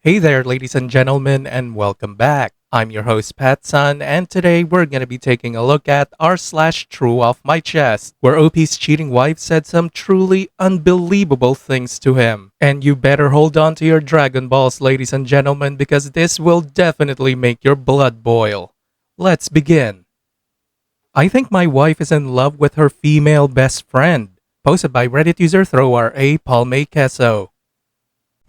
Hey there, ladies and gentlemen, and welcome back. I'm your host, PattSun, and today we're going to be taking a look at r/TrueOffMyChest, where OP's cheating wife said some truly unbelievable things to him. And you better hold on to your Dragon Balls, ladies and gentlemen, because this will definitely make your blood boil. Let's begin. I think my wife is in love with her female best friend. Posted by Reddit user helpout.pattsun.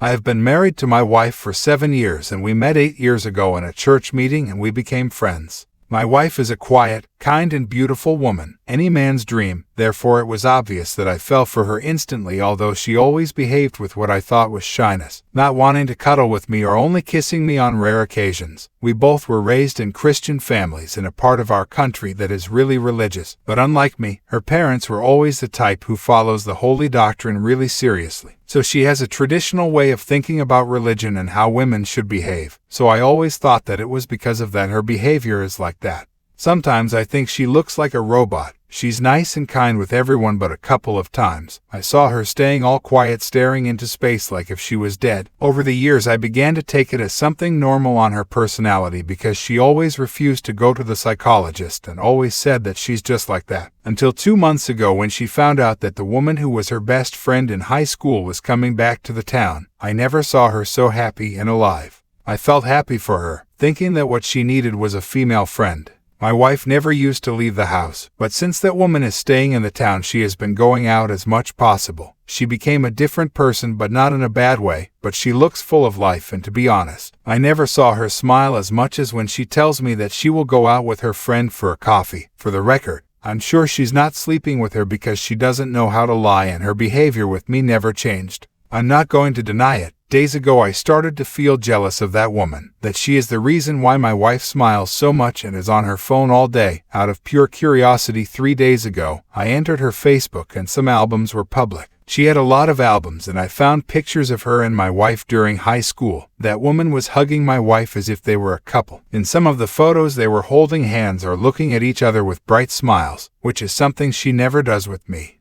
I have been married to my wife for 7 years and we met 8 years ago in a church meeting and we became friends. My wife is a quiet, kind and beautiful woman, any man's dream, therefore it was obvious that I fell for her instantly, although she always behaved with what I thought was shyness, not wanting to cuddle with me or only kissing me on rare occasions. We both were raised in Christian families in a part of our country that is really religious, but unlike me, her parents were always the type who follows the holy doctrine really seriously. So she has a traditional way of thinking about religion and how women should behave. So I always thought that it was because of that her behavior is like that. Sometimes I think she looks like a robot. She's nice and kind with everyone, but a couple of times I saw her staying all quiet, staring into space like if she was dead. Over the years I began to take it as something normal on her personality because she always refused to go to the psychologist and always said that she's just like that. Until 2 months ago when she found out that the woman who was her best friend in high school was coming back to the town. I never saw her so happy and alive. I felt happy for her, thinking that what she needed was a female friend. My wife never used to leave the house, but since that woman is staying in the town she has been going out as much possible. She became a different person, but not in a bad way, but she looks full of life, and to be honest, I never saw her smile as much as when she tells me that she will go out with her friend for a coffee. For the record, I'm sure she's not sleeping with her because she doesn't know how to lie, and her behavior with me never changed. I'm not going to deny it. Days ago I started to feel jealous of that woman, that she is the reason why my wife smiles so much and is on her phone all day. Out of pure curiosity 3 days ago, I entered her Facebook and some albums were public. She had a lot of albums and I found pictures of her and my wife during high school. That woman was hugging my wife as if they were a couple. In some of the photos they were holding hands or looking at each other with bright smiles, which is something she never does with me.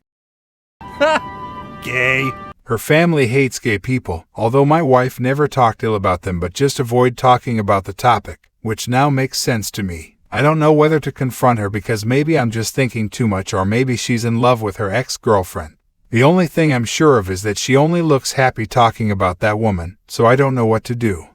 Gay. Her family hates gay people, although my wife never talked ill about them but just avoid talking about the topic, which now makes sense to me. I don't know whether to confront her because maybe I'm just thinking too much, or maybe she's in love with her ex-girlfriend. The only thing I'm sure of is that she only looks happy talking about that woman, so I don't know what to do.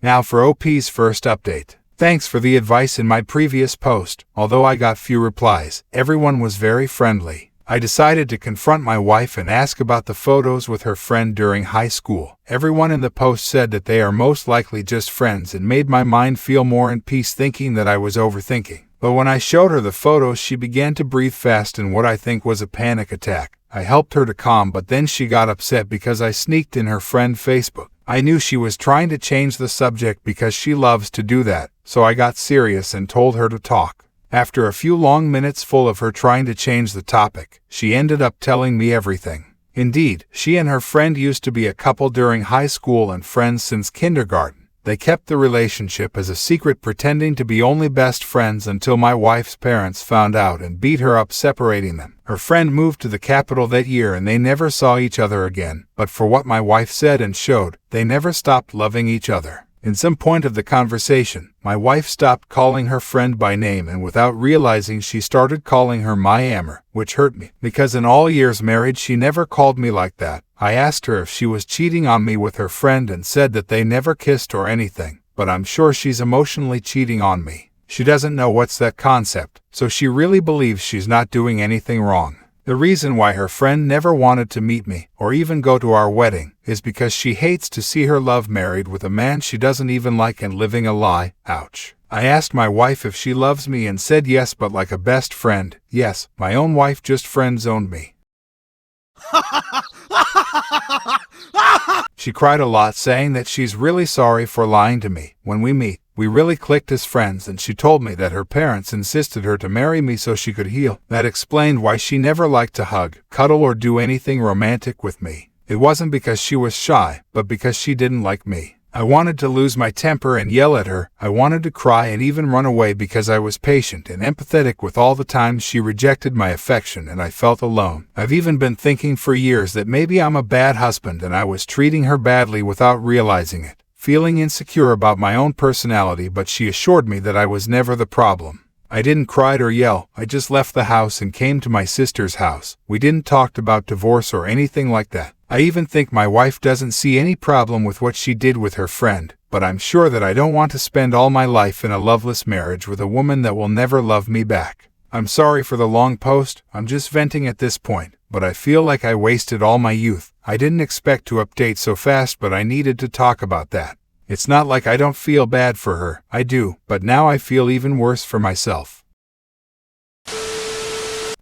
Now for OP's first update. Thanks for the advice in my previous post. Although I got few replies, everyone was very friendly. I decided to confront my wife and ask about the photos with her friend during high school. Everyone in the post said that they are most likely just friends and made my mind feel more in peace, thinking that I was overthinking. But when I showed her the photos she began to breathe fast in what I think was a panic attack. I helped her to calm, but then she got upset because I sneaked in her friend Facebook. I knew she was trying to change the subject because she loves to do that, so I got serious and told her to talk. After a few long minutes full of her trying to change the topic, she ended up telling me everything. Indeed, she and her friend used to be a couple during high school and friends since kindergarten. They kept the relationship as a secret, pretending to be only best friends until my wife's parents found out and beat her up, separating them. Her friend moved to the capital that year and they never saw each other again, but for what my wife said and showed, they never stopped loving each other. In some point of the conversation, my wife stopped calling her friend by name and without realizing she started calling her my Amber, which hurt me, because in all years married she never called me like that. I asked her if she was cheating on me with her friend and said that they never kissed or anything, but I'm sure she's emotionally cheating on me. She doesn't know what's that concept, so she really believes she's not doing anything wrong. The reason why her friend never wanted to meet me, or even go to our wedding, is because she hates to see her love married with a man she doesn't even like and living a lie. Ouch. I asked my wife if she loves me and said yes, but like a best friend. Yes, my own wife just friend-zoned me. She cried a lot, saying that she's really sorry for lying to me. When we meet, we really clicked as friends, and she told me that her parents insisted her to marry me so she could heal. That explained why she never liked to hug, cuddle, or do anything romantic with me. It wasn't because she was shy, but because she didn't like me. I wanted to lose my temper and yell at her. I wanted to cry and even run away because I was patient and empathetic with all the times she rejected my affection and I felt alone. I've even been thinking for years that maybe I'm a bad husband and I was treating her badly without realizing it, feeling insecure about my own personality, but she assured me that I was never the problem. I didn't cry or yell. I just left the house and came to my sister's house. We didn't talk about divorce or anything like that. I even think my wife doesn't see any problem with what she did with her friend, but I'm sure that I don't want to spend all my life in a loveless marriage with a woman that will never love me back. I'm sorry for the long post. I'm just venting at this point, but I feel like I wasted all my youth. I didn't expect to update so fast, but I needed to talk about that. It's not like I don't feel bad for her. I do, but now I feel even worse for myself.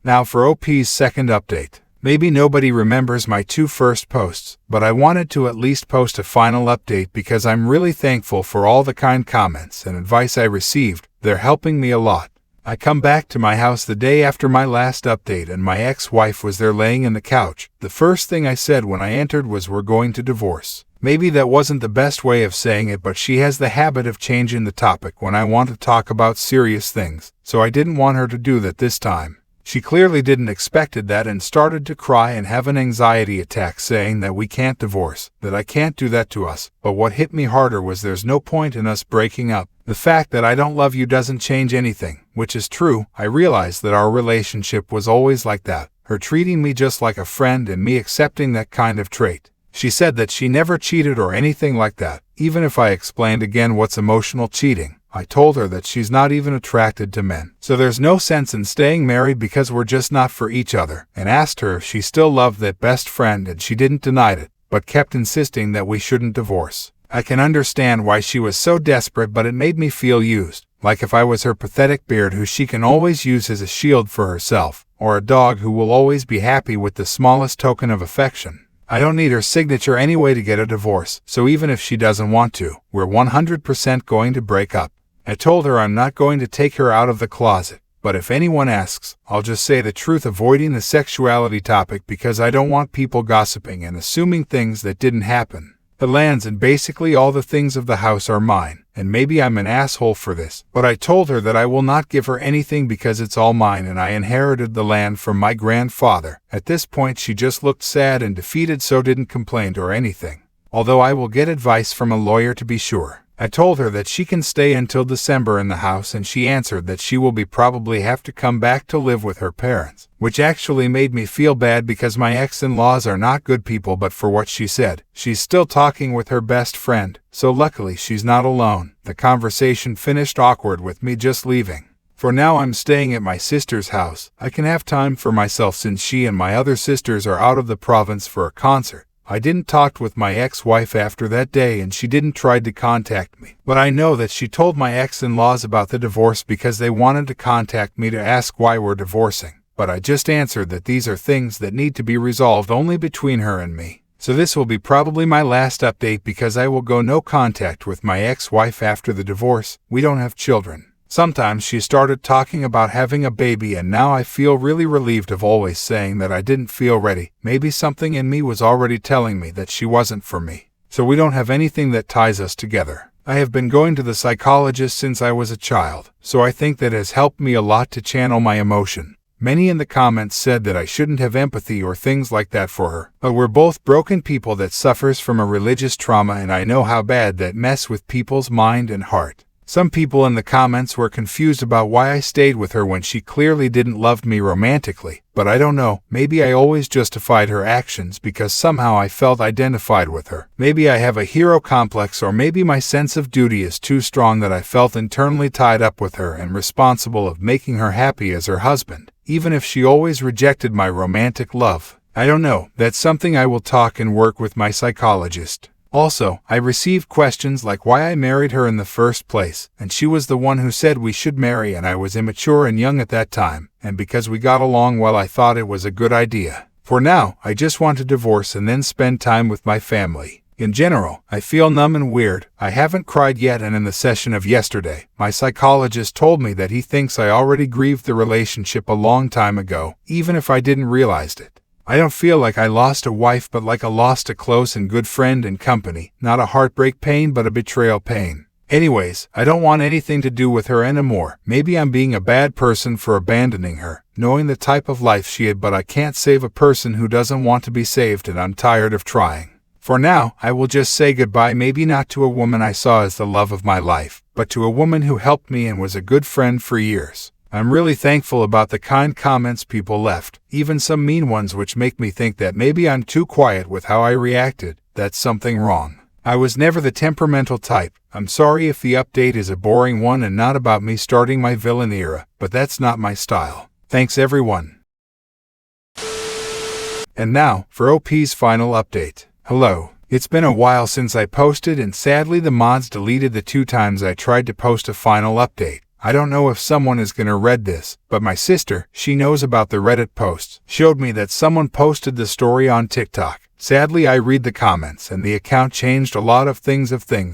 Now for OP's second update. Maybe nobody remembers my two first posts, but I wanted to at least post a final update because I'm really thankful for all the kind comments and advice I received. They're helping me a lot. I come back to my house the day after my last update and my ex-wife was there laying in the couch. The first thing I said when I entered was, "We're going to divorce." Maybe that wasn't the best way of saying it, but she has the habit of changing the topic when I want to talk about serious things, so I didn't want her to do that this time. She clearly didn't expected that and started to cry and have an anxiety attack saying that we can't divorce, that I can't do that to us. But what hit me harder was there's no point in us breaking up. The fact that I don't love you doesn't change anything, which is true. I realized that our relationship was always like that, her treating me just like a friend and me accepting that kind of trait. She said that she never cheated or anything like that. Even if I explained again what's emotional cheating, I told her that she's not even attracted to men, so there's no sense in staying married because we're just not for each other, and asked her if she still loved that best friend, and she didn't deny it, but kept insisting that we shouldn't divorce. I can understand why she was so desperate, but it made me feel used, like if I was her pathetic beard who she can always use as a shield for herself, or a dog who will always be happy with the smallest token of affection. I don't need her signature anyway to get a divorce, so even if she doesn't want to, we're 100% going to break up. I told her I'm not going to take her out of the closet, but if anyone asks, I'll just say the truth, avoiding the sexuality topic because I don't want people gossiping and assuming things that didn't happen. The lands and basically all the things of the house are mine, and maybe I'm an asshole for this, but I told her that I will not give her anything because it's all mine and I inherited the land from my grandfather. At this point she just looked sad and defeated, so didn't complain or anything. Although I will get advice from a lawyer to be sure. I told her that she can stay until December in the house, and she answered that she will probably have to come back to live with her parents, which actually made me feel bad because my ex-in-laws are not good people. But for what she said, she's still talking with her best friend, so luckily she's not alone. The conversation finished awkward with me just leaving. For now I'm staying at my sister's house. I can have time for myself since she and my other sisters are out of the province for a concert. I didn't talk with my ex-wife after that day and she didn't try to contact me. But I know that she told my ex-in-laws about the divorce because they wanted to contact me to ask why we're divorcing. But I just answered that these are things that need to be resolved only between her and me. So this will be probably my last update because I will go no contact with my ex-wife after the divorce. We don't have children. Sometimes she started talking about having a baby and now I feel really relieved of always saying that I didn't feel ready. Maybe something in me was already telling me that she wasn't for me. So we don't have anything that ties us together. I have been going to the psychologist since I was a child, so I think that has helped me a lot to channel my emotion. Many in the comments said that I shouldn't have empathy or things like that for her. But we're both broken people that suffers from a religious trauma, and I know how bad that mess with people's mind and heart. Some people in the comments were confused about why I stayed with her when she clearly didn't love me romantically, but I don't know, maybe I always justified her actions because somehow I felt identified with her. Maybe I have a hero complex, or maybe my sense of duty is too strong that I felt internally tied up with her and responsible of making her happy as her husband, even if she always rejected my romantic love. I don't know, that's something I will talk and work with my psychologist. Also, I received questions like why I married her in the first place, and she was the one who said we should marry and I was immature and young at that time, and because we got along well I thought it was a good idea. For now, I just want to divorce and then spend time with my family. In general, I feel numb and weird. I haven't cried yet, and in the session of yesterday, my psychologist told me that he thinks I already grieved the relationship a long time ago, even if I didn't realize it. I don't feel like I lost a wife, but like I lost a close and good friend and company. Not a heartbreak pain, but a betrayal pain. Anyways, I don't want anything to do with her anymore. Maybe I'm being a bad person for abandoning her, knowing the type of life she had, but I can't save a person who doesn't want to be saved, and I'm tired of trying. For now, I will just say goodbye, maybe not to a woman I saw as the love of my life, but to a woman who helped me and was a good friend for years. I'm really thankful about the kind comments people left, even some mean ones which make me think that maybe I'm too quiet with how I reacted. That's something wrong. I was never the temperamental type. I'm sorry if the update is a boring one and not about me starting my villain era, but that's not my style. Thanks everyone. And now, for OP's final update. Hello. It's been a while since I posted, and sadly the mods deleted the 2 times I tried to post a final update. I don't know if someone is gonna read this, but my sister, she knows about the Reddit posts, showed me that someone posted the story on TikTok. Sadly, I read the comments, and the account changed a lot of things,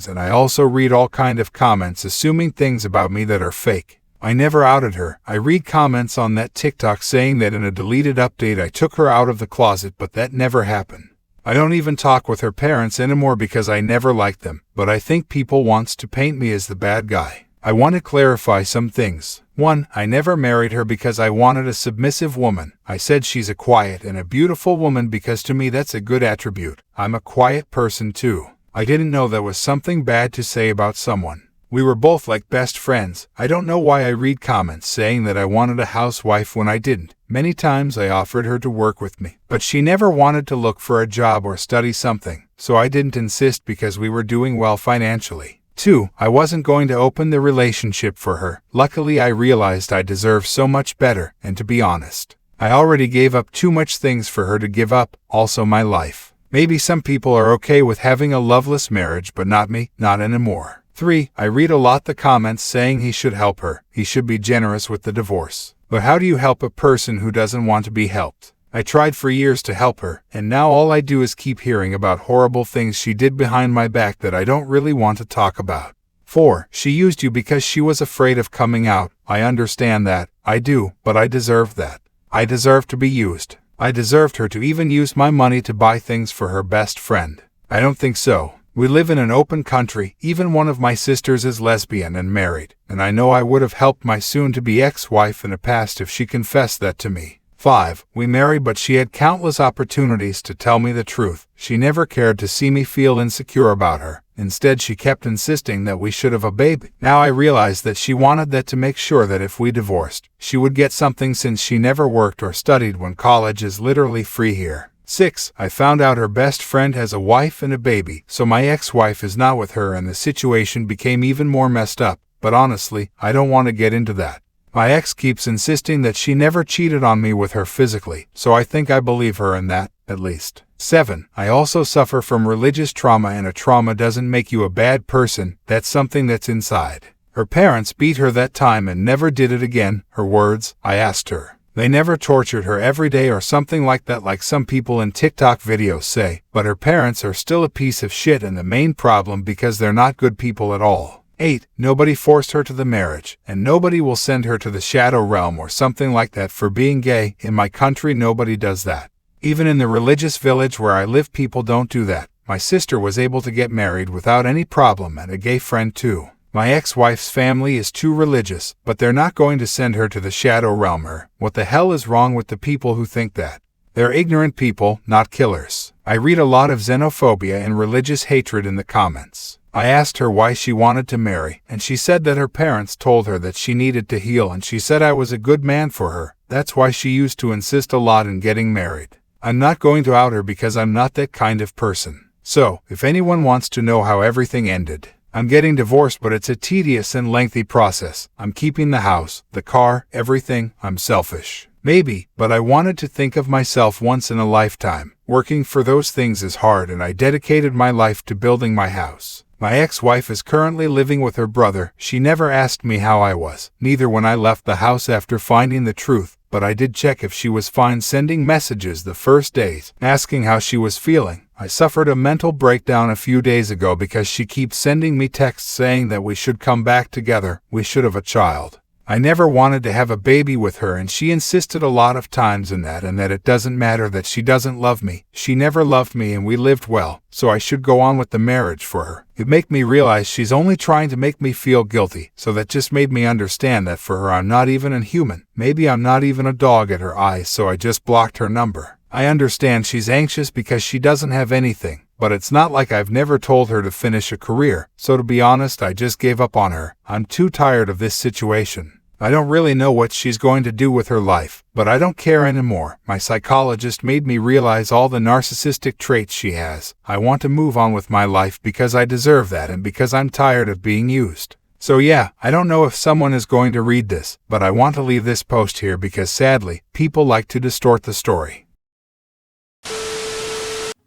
and I also read all kind of comments assuming things about me that are fake. I never outed her. I read comments on that TikTok saying that in a deleted update I took her out of the closet, but that never happened. I don't even talk with her parents anymore because I never liked them, but I think people wants to paint me as the bad guy. I want to clarify some things. 1. I never married her because I wanted a submissive woman. I said she's a quiet and a beautiful woman because to me that's a good attribute. I'm a quiet person too. I didn't know that was something bad to say about someone. We were both like best friends. I don't know why I read comments saying that I wanted a housewife when I didn't. Many times I offered her to work with me, but she never wanted to look for a job or study something, so I didn't insist because we were doing well financially. 2. I wasn't going to open the relationship for her. Luckily, I realized I deserve so much better, and to be honest, I already gave up too much things for her to give up, also my life. Maybe some people are okay with having a loveless marriage, but not me, not anymore. 3. I read a lot the comments saying he should help her, he should be generous with the divorce. But how do you help a person who doesn't want to be helped? I tried for years to help her, and now all I do is keep hearing about horrible things she did behind my back that I don't really want to talk about. 4. She used you because she was afraid of coming out. I understand that. I do, but I deserve that. I deserve to be used. I deserved her to even use my money to buy things for her best friend. I don't think so. We live in an open country. Even one of my sisters is lesbian and married, and I know I would have helped my soon-to-be ex-wife in the past if she confessed that to me. 5. We married, but she had countless opportunities to tell me the truth. She never cared to see me feel insecure about her. Instead, she kept insisting that we should have a baby. Now I realize that she wanted that to make sure that if we divorced, she would get something since she never worked or studied when college is literally free here. 6. I found out her best friend has a wife and a baby, so my ex-wife is not with her, and the situation became even more messed up. But honestly, I don't want to get into that. My ex keeps insisting that she never cheated on me with her physically, so I think I believe her in that, at least. 7. I also suffer from religious trauma, and a trauma doesn't make you a bad person, that's something that's inside. Her parents beat her that time and never did it again. Her words, I asked her. They never tortured her every day or something like that like some people in TikTok videos say, but her parents are still a piece of shit, and the main problem because they're not good people at all. 8. Nobody forced her to the marriage, and nobody will send her to the shadow realm or something like that for being gay. In my country, nobody does that. Even in the religious village where I live, people don't do that. My sister was able to get married without any problem, and a gay friend too. My ex-wife's family is too religious, but they're not going to send her to the shadow realm. What the hell is wrong with the people who think that? They're ignorant people, not killers. I read a lot of xenophobia and religious hatred in the comments. I asked her why she wanted to marry, and she said that her parents told her that she needed to heal, and she said I was a good man for her. That's why she used to insist a lot in getting married. I'm not going to out her because I'm not that kind of person. So, if anyone wants to know how everything ended, I'm getting divorced, but it's a tedious and lengthy process. I'm keeping the house, the car, everything. I'm selfish. Maybe, but I wanted to think of myself once in a lifetime. Working for those things is hard, and I dedicated my life to building my house. My ex-wife is currently living with her brother. She never asked me how I was, neither when I left the house after finding the truth, but I did check if she was fine, sending messages the first days, asking how she was feeling. I suffered a mental breakdown a few days ago because she keeps sending me texts saying that we should come back together, we should have a child. I never wanted to have a baby with her, and she insisted a lot of times in that and that it doesn't matter that she doesn't love me. She never loved me and we lived well, so I should go on with the marriage for her. It made me realize she's only trying to make me feel guilty, so that just made me understand that for her I'm not even a human. Maybe I'm not even a dog at her eyes, so I just blocked her number. I understand she's anxious because she doesn't have anything, but it's not like I've never told her to finish a career, so to be honest, I just gave up on her. I'm too tired of this situation. I don't really know what she's going to do with her life, but I don't care anymore. My psychologist made me realize all the narcissistic traits she has. I want to move on with my life because I deserve that and because I'm tired of being used. So yeah, I don't know if someone is going to read this, but I want to leave this post here because sadly, people like to distort the story.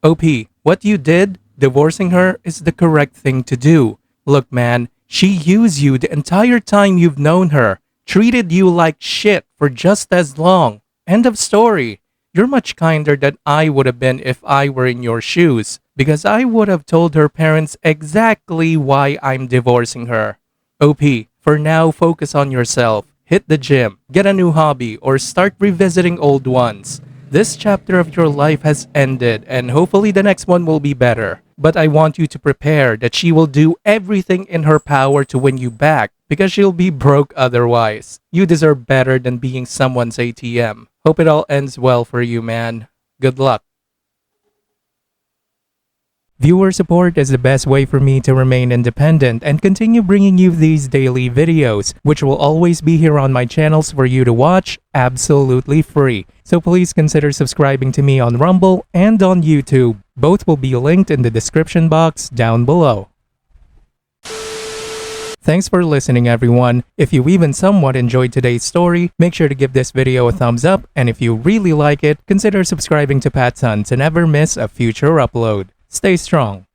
OP, what you did, divorcing her, is the correct thing to do. Look man, she used you the entire time you've known her. Treated you like shit for just as long. End of story. You're much kinder than I would have been if I were in your shoes, because I would have told her parents exactly why I'm divorcing her. OP, for now, focus on yourself. Hit the gym, get a new hobby, or start revisiting old ones. This chapter of your life has ended, and hopefully the next one will be better. But I want you to prepare that she will do everything in her power to win you back, because she'll be broke otherwise. You deserve better than being someone's ATM. Hope it all ends well for you, man. Good luck. Viewer support is the best way for me to remain independent and continue bringing you these daily videos, which will always be here on my channels for you to watch absolutely free. So please consider subscribing to me on Rumble and on YouTube. Both will be linked in the description box down below. Thanks for listening everyone. If you even somewhat enjoyed today's story, make sure to give this video a thumbs up, and if you really like it, consider subscribing to PattSun to never miss a future upload. Stay strong.